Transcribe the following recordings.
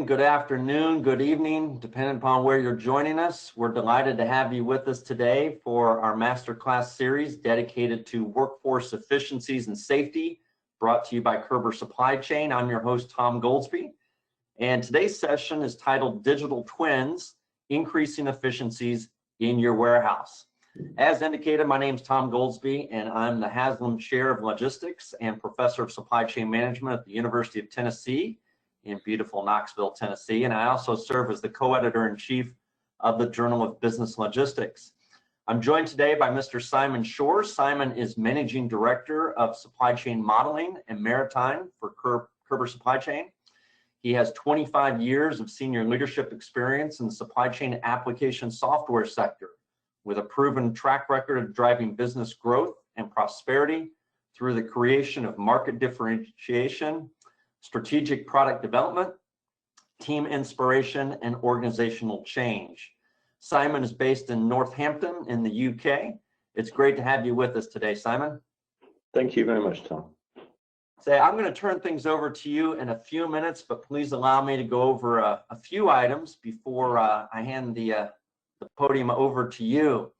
good afternoon, good evening, depending upon where you're joining us. We're delighted to have you with us today for our masterclass series dedicated to workforce efficiencies and safety, brought to you by Kerber Supply Chain. I'm your host, Tom Goldsby, and today's session is titled Digital Twins, Increasing Efficiencies in Your Warehouse. As indicated, my name is Tom Goldsby, and I'm the Haslam Chair of Logistics and Professor of Supply Chain Management at the University of Tennessee in beautiful Knoxville, Tennessee, and I also serve as the co-editor-in-chief of the Journal of Business Logistics. I'm joined today by Mr. Simon Shore. Simon is Managing Director of Supply Chain Modeling and Maritime for Kerber Supply Chain. He has 25 years of senior leadership experience in the supply chain application software sector, with a proven track record of driving business growth and prosperity through the creation of market differentiation, strategic product development, team inspiration, and organizational change. Simon is based in Northampton in the UK. It's great to have you with us today, Simon. Thank you very much, Tom. I'm going to turn things over to you in a few minutes, but please allow me to go over a few items before I hand the podium over to you.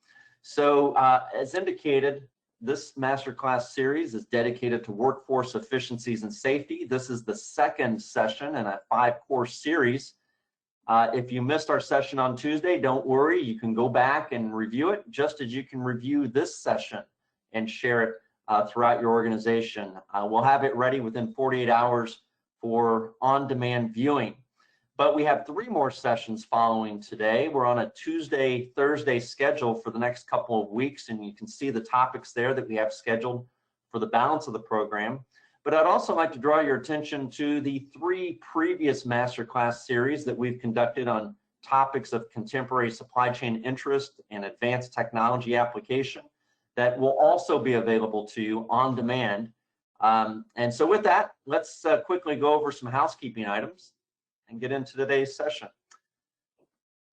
So as indicated, this masterclass series is dedicated to workforce efficiencies and safety. This is the second session in a 5-course series. If you missed our session on Tuesday, don't worry, you can go back and review it, just as you can review this session and share it throughout your organization. We'll have it ready within 48 hours for on-demand viewing. But we have 3 more sessions following today. We're on a Tuesday, Thursday schedule for the next couple of weeks, and you can see the topics there that we have scheduled for the balance of the program. But I'd also like to draw your attention to the 3 previous masterclass series that we've conducted on topics of contemporary supply chain interest and advanced technology application that will also be available to you on demand. And so with that, let's quickly go over some housekeeping items and get into today's session.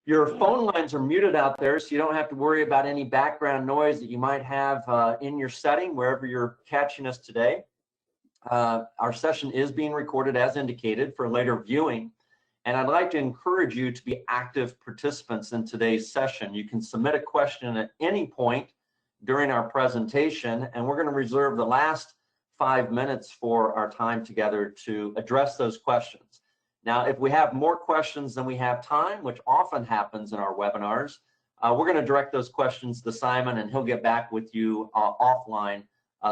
Your phone lines are muted out there, so you don't have to worry about any background noise that you might have in your setting, wherever you're catching us today. Our session is being recorded as indicated for later viewing, and I'd like to encourage you to be active participants in today's session. You can submit a question at any point during our presentation, and we're going to reserve the last 5 minutes for our time together to address those questions. Now, if we have more questions than we have time, which often happens in our webinars, we're going to direct those questions to Simon, and he'll get back with you offline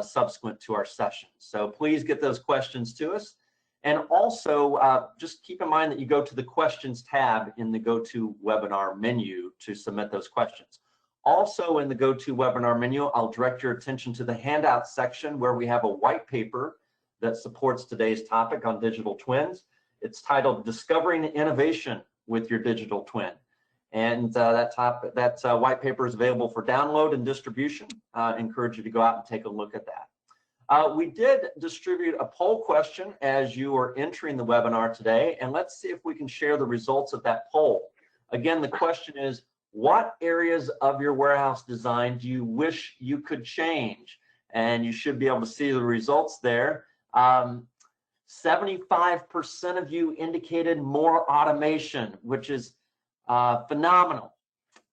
subsequent to our session. So please get those questions to us. And also, just keep in mind that you go to the questions tab in the GoToWebinar menu to submit those questions. Also in the GoToWebinar menu, I'll direct your attention to the handout section where we have a white paper that supports today's topic on digital twins. It's titled Discovering Innovation with Your Digital Twin. And that white paper is available for download and distribution. I encourage you to go out and take a look at that. We did distribute a poll question as you are entering the webinar today, and let's see if we can share the results of that poll. Again, the question is, what areas of your warehouse design do you wish you could change? And you should be able to see the results there. 75% of you indicated more automation, which is phenomenal.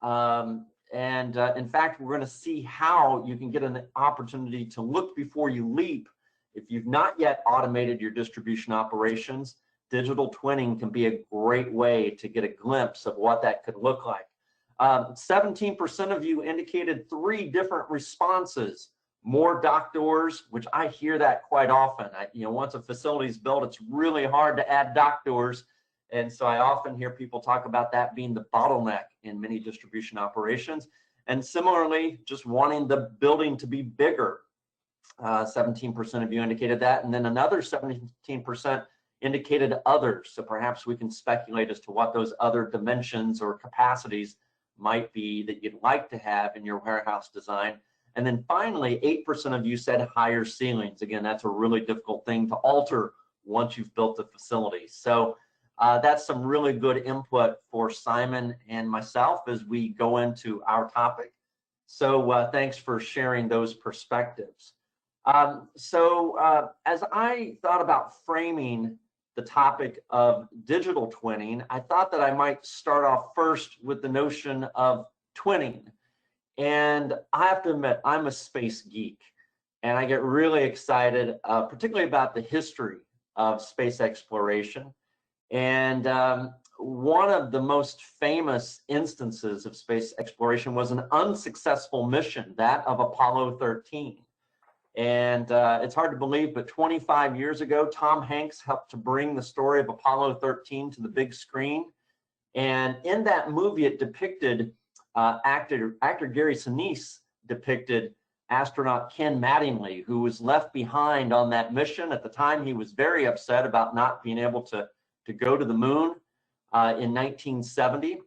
In fact, we're going to see how you can get an opportunity to look before you leap. If you've not yet automated your distribution operations, digital twinning can be a great way to get a glimpse of what that could look like. 17% of you indicated 3 different responses. More dock doors, which I hear that quite often. Once a facility is built, it's really hard to add dock doors. And so I often hear people talk about that being the bottleneck in many distribution operations. And similarly, just wanting the building to be bigger. 17% of you indicated that. And then another 17% indicated others. So perhaps we can speculate as to what those other dimensions or capacities might be that you'd like to have in your warehouse design. And then finally, 8% of you said higher ceilings. Again, that's a really difficult thing to alter once you've built the facility. So that's some really good input for Simon and myself as we go into our topic. So thanks for sharing those perspectives. As I thought about framing the topic of digital twinning, I thought that I might start off first with the notion of twinning. And I have to admit, I'm a space geek, and I get really excited, particularly about the history of space exploration. And one of the most famous instances of space exploration was an unsuccessful mission, that of Apollo 13. And it's hard to believe, but 25 years ago, Tom Hanks helped to bring the story of Apollo 13 to the big screen. And in that movie, it depicted, actor Gary Sinise depicted astronaut Ken Mattingly, who was left behind on that mission. At the time, he was very upset about not being able to go to the moon in 1970.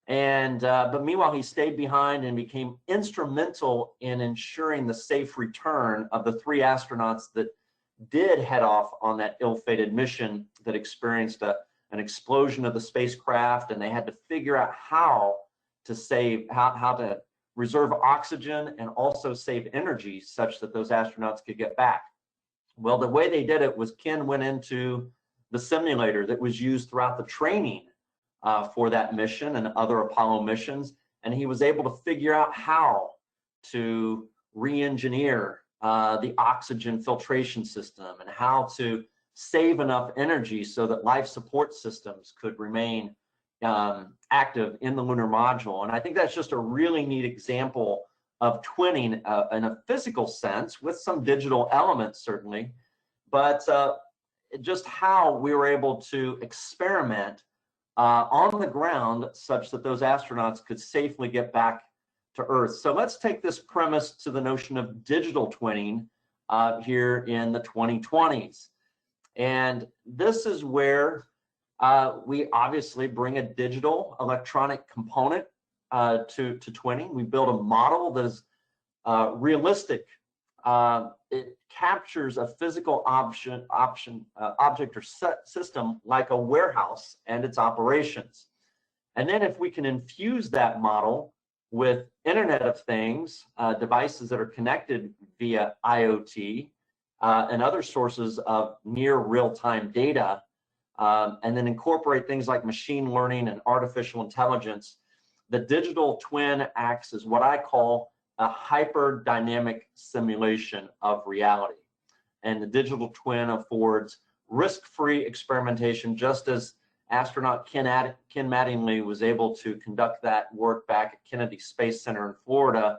And but meanwhile, he stayed behind and became instrumental in ensuring the safe return of the 3 astronauts that did head off on that ill-fated mission that experienced an explosion of the spacecraft, and they had to figure out how to save, how to reserve oxygen and also save energy such that those astronauts could get back. Well, the way they did it was Ken went into the simulator that was used throughout the training for that mission and other Apollo missions, and he was able to figure out how to re-engineer the oxygen filtration system and how to save enough energy so that life support systems could remain active in the lunar module. And I think that's just a really neat example of twinning in a physical sense with some digital elements, certainly, but just how we were able to experiment on the ground such that those astronauts could safely get back to Earth. So let's take this premise to the notion of digital twinning here in the 2020s. And this is where we obviously bring a digital electronic component to twinning. We build a model that is realistic. It captures a physical object or system like a warehouse and its operations. And then if we can infuse that model with Internet of Things, devices that are connected via IoT and other sources of near real-time data, and then incorporate things like machine learning and artificial intelligence, the digital twin acts as what I call a hyperdynamic simulation of reality. And the digital twin affords risk-free experimentation, just as astronaut Ken Mattingly was able to conduct that work back at Kennedy Space Center in Florida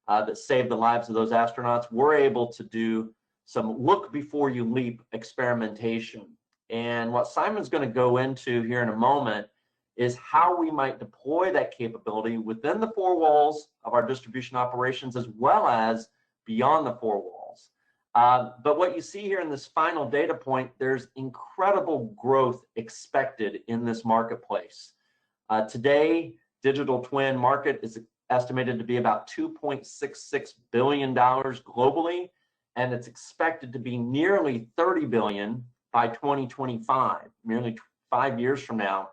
that saved the lives of those astronauts. We're able to do some look before you leap experimentation. And what Simon's going to go into here in a moment is how we might deploy that capability within the 4 walls of our distribution operations as well as beyond the 4 walls. But what you see here in this final data point, there's incredible growth expected in this marketplace. Today, digital twin market is estimated to be about $2.66 billion globally, and it's expected to be nearly $30 billion by 2025, nearly 5 years from now.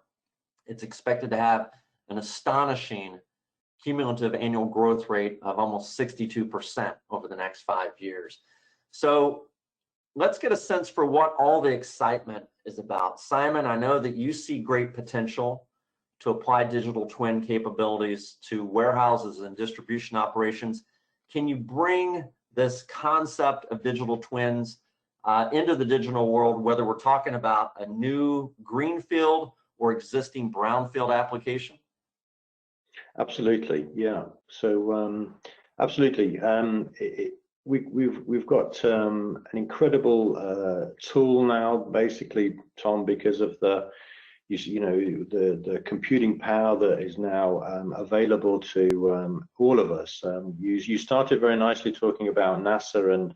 It's expected to have an astonishing cumulative annual growth rate of almost 62% over the next 5 years. So let's get a sense for what all the excitement is about. Simon, I know that you see great potential to apply digital twin capabilities to warehouses and distribution operations. Can you bring this concept of digital twins into the digital world, whether we're talking about a new greenfield or existing brownfield application? Absolutely, yeah. So absolutely, we've got an incredible tool now, basically, Tom, because of the computing power that is now available to all of us. You started very nicely talking about NASA, and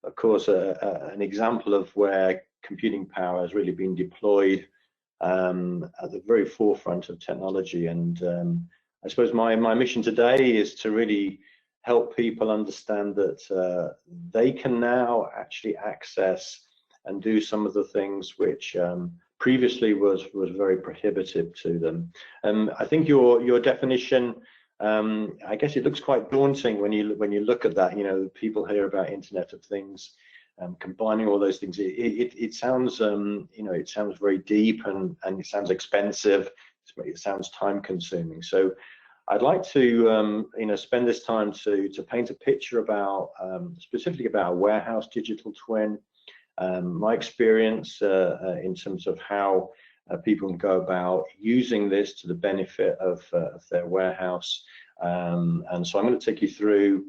of course an example of where computing power has really been deployed at the very forefront of technology. And I suppose my mission today is to really help people understand that they can now actually access and do some of the things which previously was very prohibitive to them. I think your definition, I guess it looks quite daunting when you look at that. You know, people hear about Internet of Things, combining all those things, it sounds, it sounds very deep, and it sounds expensive. It sounds time consuming. So I'd like to, spend this time to paint a picture about, specifically about a warehouse digital twin, my experience in terms of how people can go about using this to the benefit of their warehouse. And so I'm going to take you through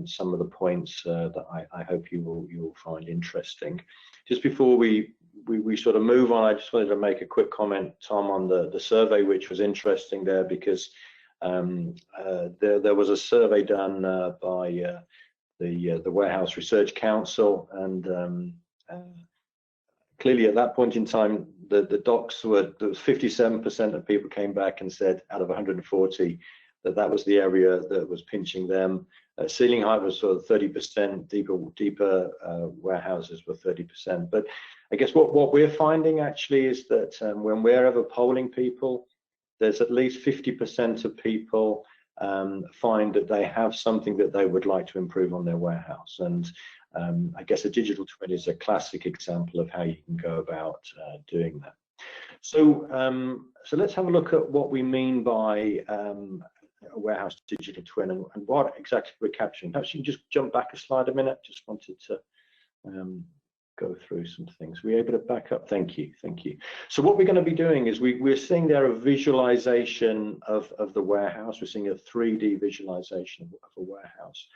some of the points that I hope you will find interesting. Just before we sort of move on, I just wanted to make a quick comment, Tom, on the survey, which was interesting there, because there was a survey done by the Warehouse Research Council, and clearly at that point in time, the docs were, there was 57% of people came back and said, out of 140, that was the area that was pinching them. Ceiling height was sort of 30%, deeper warehouses were 30%. But I guess what we're finding actually is that when we're ever polling people, there's at least 50% of people find that they have something that they would like to improve on their warehouse. And I guess a digital twin is a classic example of how you can go about doing that. So let's have a look at what we mean by a warehouse digital twin, and what exactly we're capturing. Perhaps you can just jump back a slide a minute. Just wanted to go through some things. Were you able to back up? Thank you. So what we're going to be doing is we're seeing there a visualization of the warehouse. We're seeing a 3D visualization of a warehouse.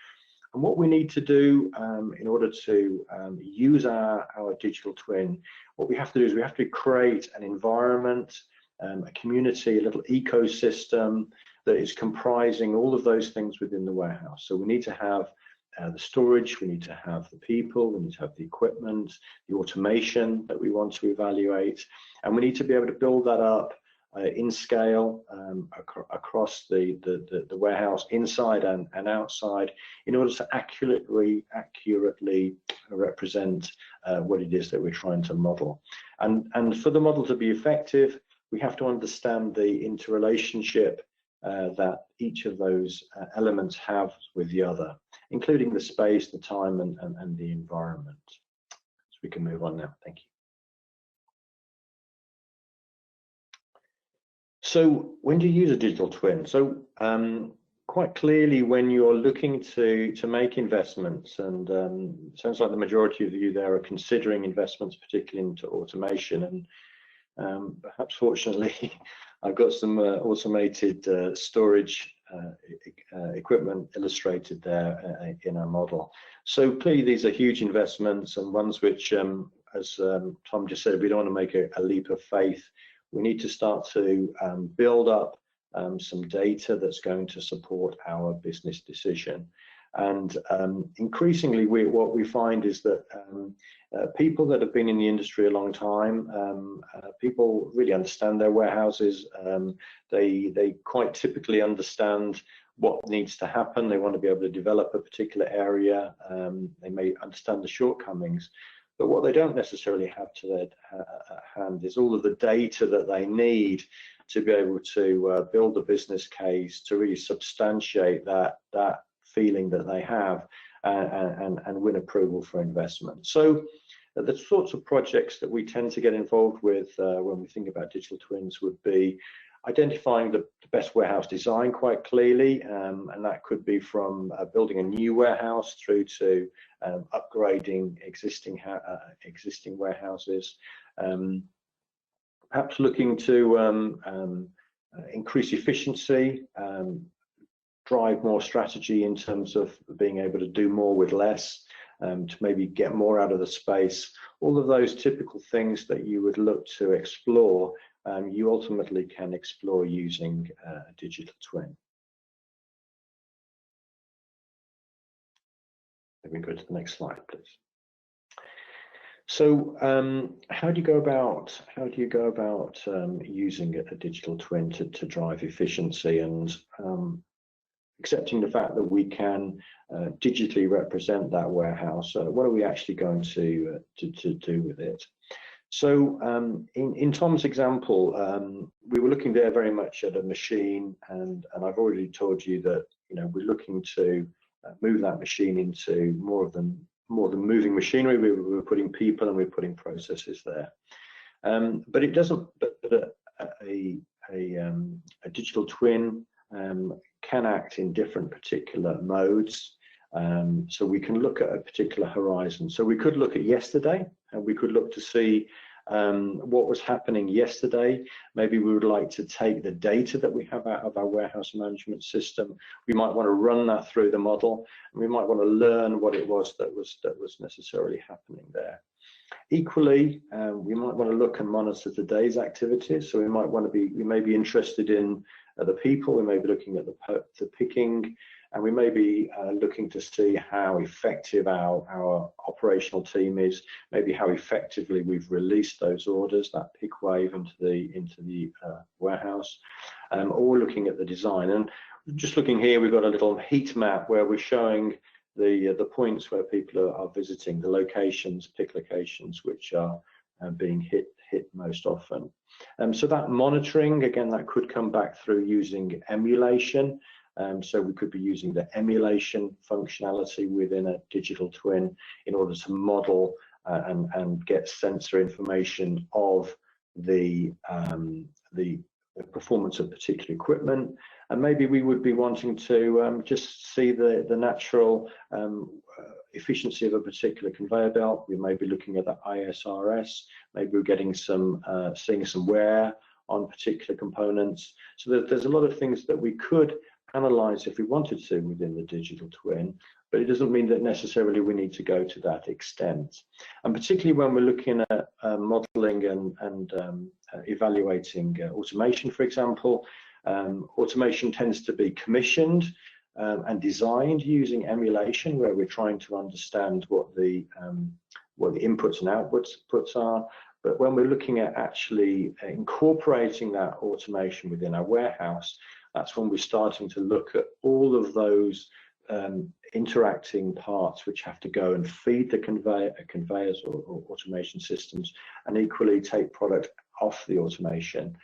And what we need to do in order to use our digital twin, what we have to do is we have to create an environment, a community, a little ecosystem that is comprising all of those things within the warehouse. So we need to have the storage, we need to have the people, we need to have the equipment, the automation that we want to evaluate, and we need to be able to build that up in scale across the warehouse, inside and outside, in order to accurately represent what it is that we're trying to model. And for the model to be effective, we have to understand the interrelationship that each of those elements have with the other, including the space, the time, and the environment. So we can move on now. Thank you. So when do you use a digital twin? So quite clearly, when you're looking to make investments, and it sounds like the majority of you there are considering investments, particularly into automation, and perhaps fortunately, I've got some automated storage equipment illustrated there in our model. So clearly, these are huge investments, and ones which, as Tom just said, we don't want to make a leap of faith. We need to start to build up some data that's going to support our business decision. And increasingly, what we find is that people that have been in the industry a long time, people really understand their warehouses. They quite typically understand what needs to happen. They want to be able to develop a particular area. They may understand the shortcomings, but what they don't necessarily have to their hand is all of the data that they need to be able to build a business case to really substantiate that feeling that they have and win approval for investment. So the sorts of projects that we tend to get involved with when we think about digital twins would be identifying the best warehouse design quite clearly, and that could be from building a new warehouse through to upgrading existing warehouses. Perhaps looking to increase efficiency, drive more strategy in terms of being able to do more with less, to maybe get more out of the space. All of those typical things that you would look to explore, you ultimately can explore using a digital twin. Let me go to the next slide, please. So how do you go about using a digital twin to drive efficiency, and accepting the fact that we can digitally represent that warehouse? What are we actually going to do with it? So in Tom's example, we were looking there very much at a machine, and I've already told you that we're looking to move that machine into more of the more than moving machinery. We're putting people and we're putting processes there. But it doesn't. But a digital twin can act in different particular modes. So we can look at a particular horizon. So we could look at yesterday, and we could look to see what was happening yesterday. Maybe we would like to take the data that we have out of our warehouse management system. We might want to run that through the model, and we might want to learn what it was that was necessarily happening there. Equally, we might want to look and monitor today's activities. So we may be interested in the people. We may be looking at the picking, and we may be looking to see how effective our operational team is, maybe how effectively we've released those orders, that pick wave into the warehouse, or looking at the design. And just looking here, we've got a little heat map where we're showing the points where people are visiting, the locations, pick locations, which are being hit most often. So that monitoring, again, that could come back through using emulation. So we could be using the emulation functionality within a digital twin in order to model and get sensor information of the performance of particular equipment. And maybe we would be wanting to just see the natural efficiency of a particular conveyor belt. We may be looking at the ISRS. Maybe we're getting seeing some wear on particular components. So there's a lot of things that we could analyze if we wanted to within the digital twin, but it doesn't mean that necessarily we need to go to that extent. And particularly when we're looking at modeling and evaluating automation, for example, automation tends to be commissioned and designed using emulation, where we're trying to understand what the inputs and outputs are. But when we're looking at actually incorporating that automation within our warehouse, that's when we're starting to look at all of those interacting parts which have to go and feed the conveyors or automation systems, and equally take product off the automation.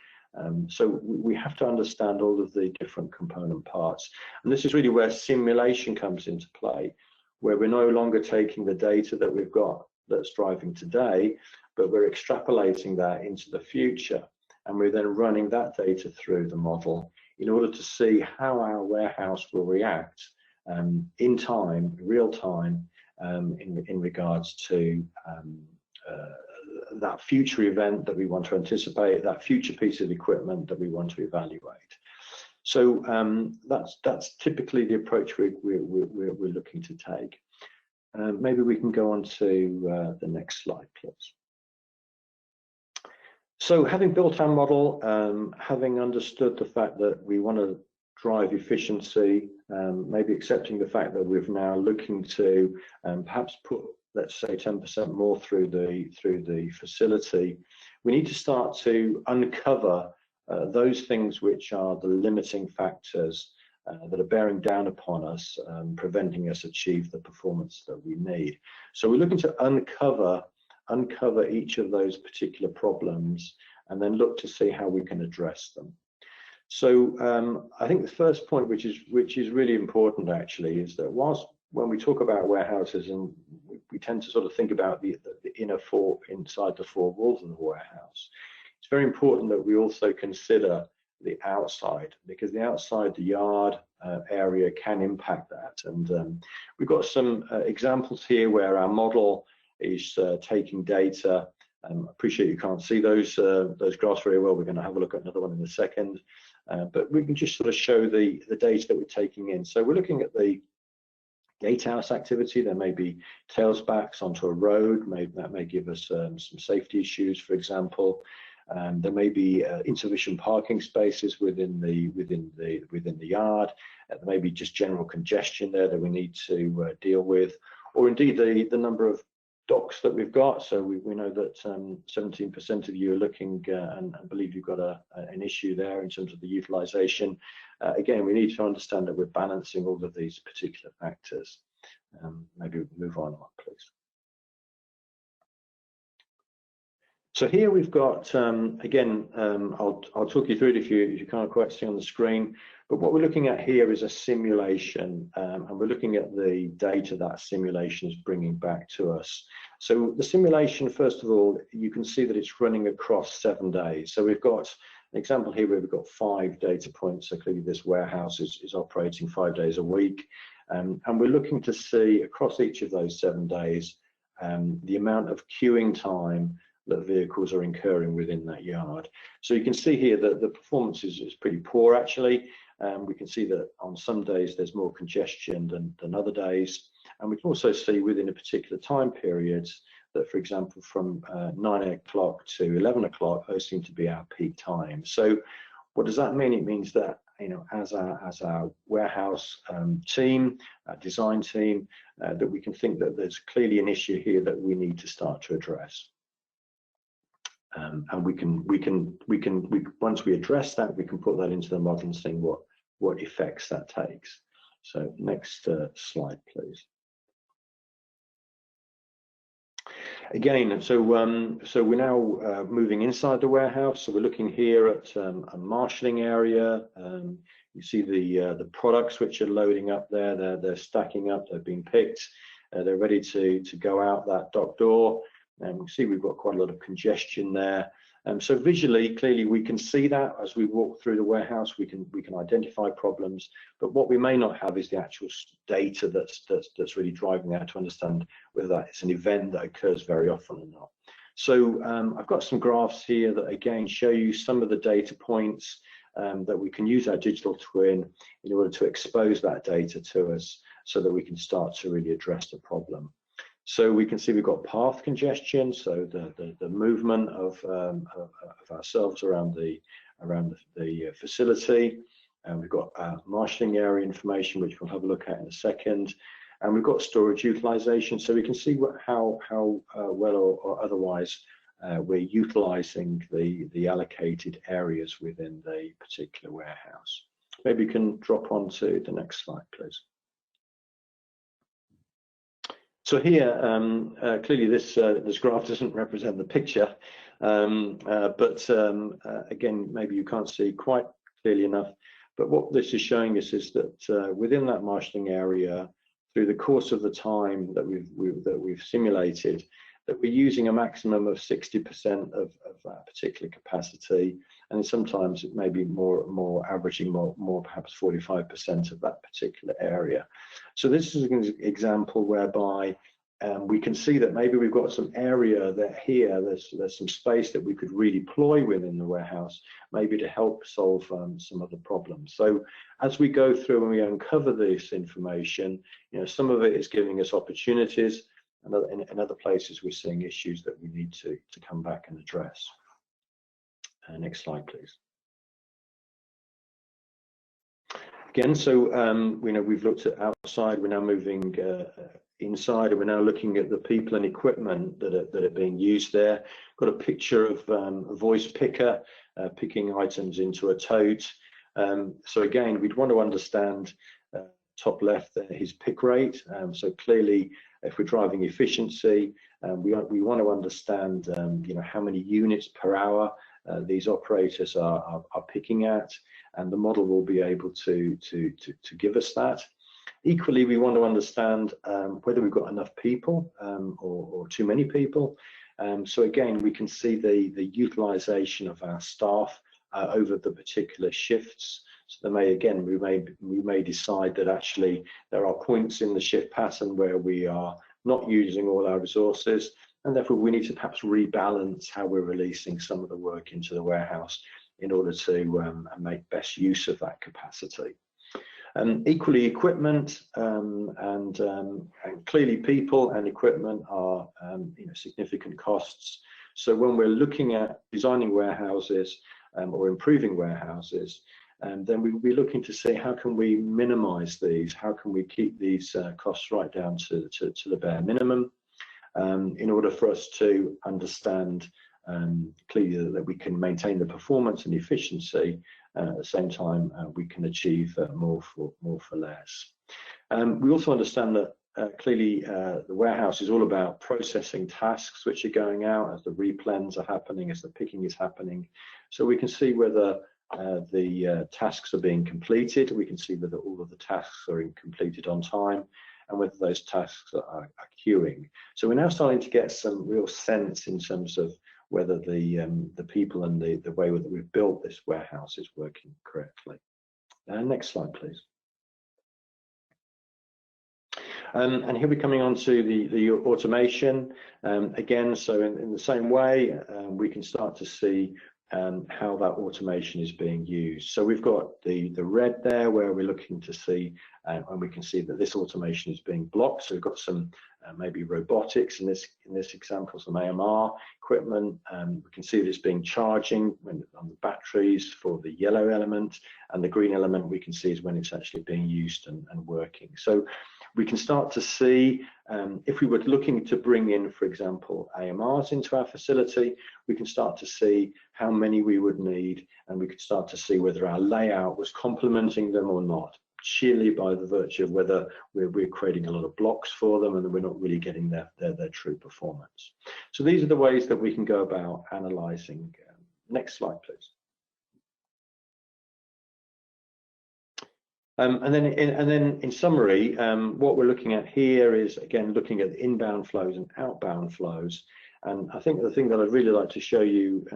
So we have to understand all of the different component parts. And this is really where simulation comes into play, where we're no longer taking the data that we've got that's driving today, but we're extrapolating that into the future. And we're then running that data through the model in order to see how our warehouse will react in time, real time, in regards to that future event that we want to anticipate, that future piece of equipment that we want to evaluate. So that's typically the approach we're looking to take. Maybe we can go on to the next slide, please. So having built our model, having understood the fact that we want to drive efficiency, maybe accepting the fact that we're now looking to perhaps put, let's say, 10% more through the facility, we need to start to uncover those things which are the limiting factors that are bearing down upon us, preventing us achieve the performance that we need. So we're looking to uncover each of those particular problems and then look to see how we can address them. So I think the first point, which is really important actually, is that when we talk about warehouses, and we tend to sort of think about the inner inside the four walls of the warehouse, it's very important that we also consider the outside, because the outside, the yard area, can impact that. And we've got some examples here where our model is taking data. I appreciate you can't see those graphs very well. We're going to have a look at another one in a second, but we can just sort of show the data that we're taking in. So we're looking at the gatehouse activity. There may be tails backs onto a road. That may give us some safety issues, for example. There may be insufficient parking spaces within the yard. There may be just general congestion there that we need to deal with, or indeed the number of docks that we've got. So we know that 17% of you are looking and believe you've got an issue there in terms of the utilization. Again, we need to understand that we're balancing all of these particular factors. Maybe move on, please. So here we've got, again, I'll talk you through it if you can't quite see on the screen, but what we're looking at here is a simulation, and we're looking at the data that simulation is bringing back to us. So the simulation, first of all, you can see that it's running across 7 days. So we've got an example here where we've got 5 data points. So clearly this warehouse is operating 5 days a week. And we're looking to see across each of those 7 days, the amount of queuing time that vehicles are incurring within that yard. So you can see here that the performance is pretty poor actually. We can see that on some days there's more congestion than other days. And we can also see within a particular time period that, for example, from 9 o'clock to 11 o'clock, those seem to be our peak time. So what does that mean? It means that, you know, as our warehouse team, our design team, that we can think that there's clearly an issue here that we need to start to address. And we can once we address that, we can put that into the model and see what effects that takes. So next slide, please. Again, so we're now moving inside the warehouse. So we're looking here at a marshalling area. You see the products which are loading up there. They're stacking up. They're being picked. They're ready to go out that dock door. And we see we've got quite a lot of congestion there. So visually, clearly, we can see that as we walk through the warehouse. We can identify problems, but what we may not have is the actual data that's really driving that to understand whether that is an event that occurs very often or not. So I've got some graphs here that again show you some of the data points that we can use our digital twin in order to expose that data to us, so that we can start to really address the problem. So we can see we've got path congestion, so the movement of ourselves around the facility, and we've got marshalling area information, which we'll have a look at in a second, and we've got storage utilization, so we can see how well or otherwise we're utilizing the allocated areas within the particular warehouse. Maybe you can drop on to the next slide, please. So here, clearly this graph doesn't represent the picture, but again, maybe you can't see quite clearly enough. But what this is showing us is that within that marshalling area, through the course of the time that we've simulated, that we're using a maximum of 60% of that particular capacity, and sometimes it may be more averaging more perhaps 45% of that particular area. So this is an example whereby we can see that maybe we've got some area that here there's some space that we could redeploy within the warehouse, maybe to help solve some other problems. So as we go through and we uncover this information, you know, some of it is giving us opportunities, and in other places we're seeing issues that we need to come back and address. Next slide, please. Again, so we know we've looked at outside, we're now moving inside, and we're now looking at the people and equipment that are being used there. Got a picture of a voice picker picking items into a tote. So again, we'd want to understand top left there, his pick rate. So clearly, if we're driving efficiency, we want to understand you know, how many units per hour these operators are picking at, and the model will be able to give us that. Equally, we want to understand whether we've got enough people or too many people. So again, we can see the utilization of our staff over the particular shifts. So there may, again, we may decide that actually there are points in the shift pattern where we are not using all our resources, and therefore we need to perhaps rebalance how we're releasing some of the work into the warehouse in order to make best use of that capacity. Equally, equipment and clearly people and equipment are you know, significant costs. So when we're looking at designing warehouses or improving warehouses, then we'll be looking to see how can we minimize these, how can we keep these costs right down to the bare minimum, in order for us to understand clearly that we can maintain the performance and efficiency, at the same time we can achieve more for less. We also understand that clearly the warehouse is all about processing tasks which are going out as the replens are happening, as the picking is happening. So we can see whether the tasks are being completed. We can see whether all of the tasks are completed on time, and whether those tasks are queuing. So we're now starting to get some real sense in terms of whether the people and the way that we've built this warehouse is working correctly. Next slide, please. And here we're coming on to the automation. Again, so in the same way, we can start to see how that automation is being used. So we've got the red there where we're looking to see, and we can see that this automation is being blocked. So we've got some maybe robotics in this example, some AMR equipment. We can see this being charging on the batteries for the yellow element, and the green element we can see is when it's actually being used and working. So we can start to see, if we were looking to bring in, for example, AMRs into our facility, we can start to see how many we would need, and we could start to see whether our layout was complementing them or not, sheerly by the virtue of whether we're creating a lot of blocks for them and we're not really getting their true performance. So these are the ways that we can go about analyzing. Next slide, please. And then in summary, what we're looking at here is, again, looking at the inbound flows and outbound flows. And I think the thing that I'd really like to show you,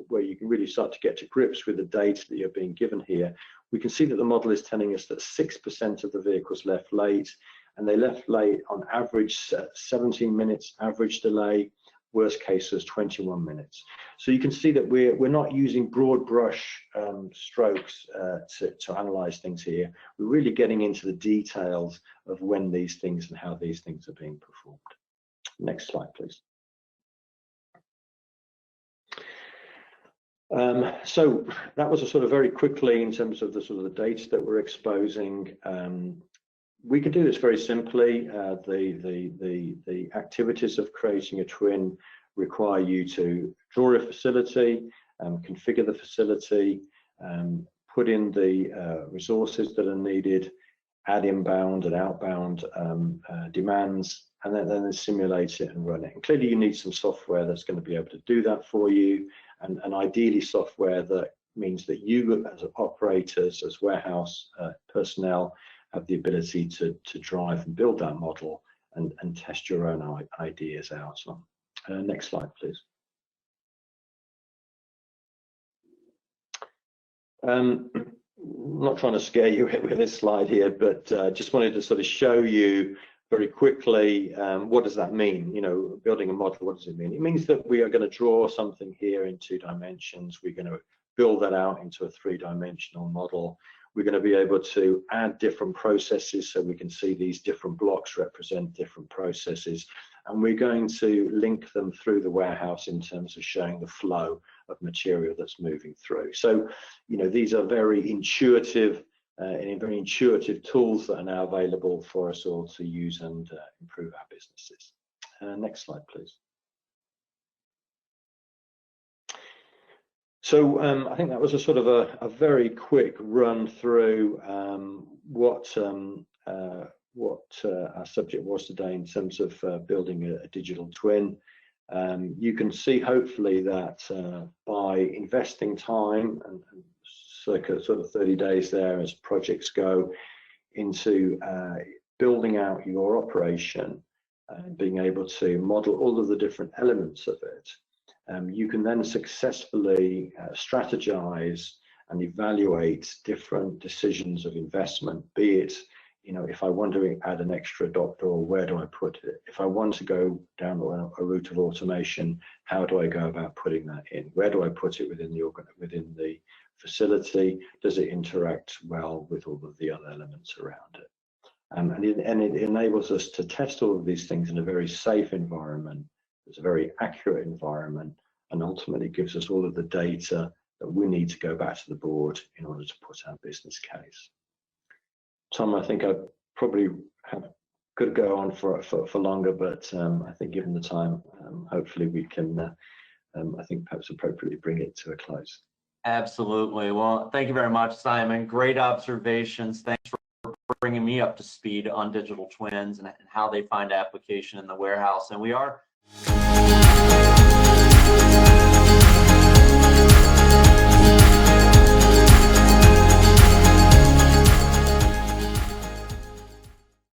where you can really start to get to grips with the data that you're being given here, we can see that the model is telling us that 6% of the vehicles left late, and they left late on average 17 minutes average delay. Worst case was 21 minutes. So you can see that we're not using broad brush strokes to analyze things here. We're really getting into the details of when these things and how these things are being performed. Next slide, please. So that was a sort of very quickly in terms of the sort of the data that we're exposing. We can do this very simply. The activities of creating a twin require you to draw a facility, configure the facility, put in the resources that are needed, add inbound and outbound demands, and then simulate it and run it. And clearly you need some software that's going to be able to do that for you, and ideally software that means that you as operators, as warehouse personnel, have the ability to drive and build that model and test your own ideas out. Next slide, please. Not trying to scare you with this slide here, but just wanted to sort of show you very quickly what does that mean. You know, building a model, what does it mean? It means that we are going to draw something here in 2 dimensions. We're going to build that out into a 3-dimensional model. We're going to be able to add different processes, so we can see these different blocks represent different processes, and we're going to link them through the warehouse in terms of showing the flow of material that's moving through. So, you know, these are very intuitive tools that are now available for us all to use and improve our businesses. Next slide, please. So I think that was a sort of a very quick run through what our subject was today in terms of building a digital twin. You can see hopefully that by investing time and circa sort of 30 days there as projects go into building out your operation and being able to model all of the different elements of it, you can then successfully strategize and evaluate different decisions of investment, be it, you know, if I want to add an extra dock door, where do I put it? If I want to go down a route of automation, how do I go about putting that in? Where do I put it within the facility? Does it interact well with all of the other elements around it? And it enables us to test all of these things in a very safe environment. It's a very accurate environment, and ultimately gives us all of the data that we need to go back to the board in order to put our business case. Tom, I think I probably could go on for longer, but I think given the time, hopefully we can, I think perhaps appropriately bring it to a close. Absolutely. Well, thank you very much, Simon. Great observations. Thanks for bringing me up to speed on digital twins and how they find application in the warehouse. And we are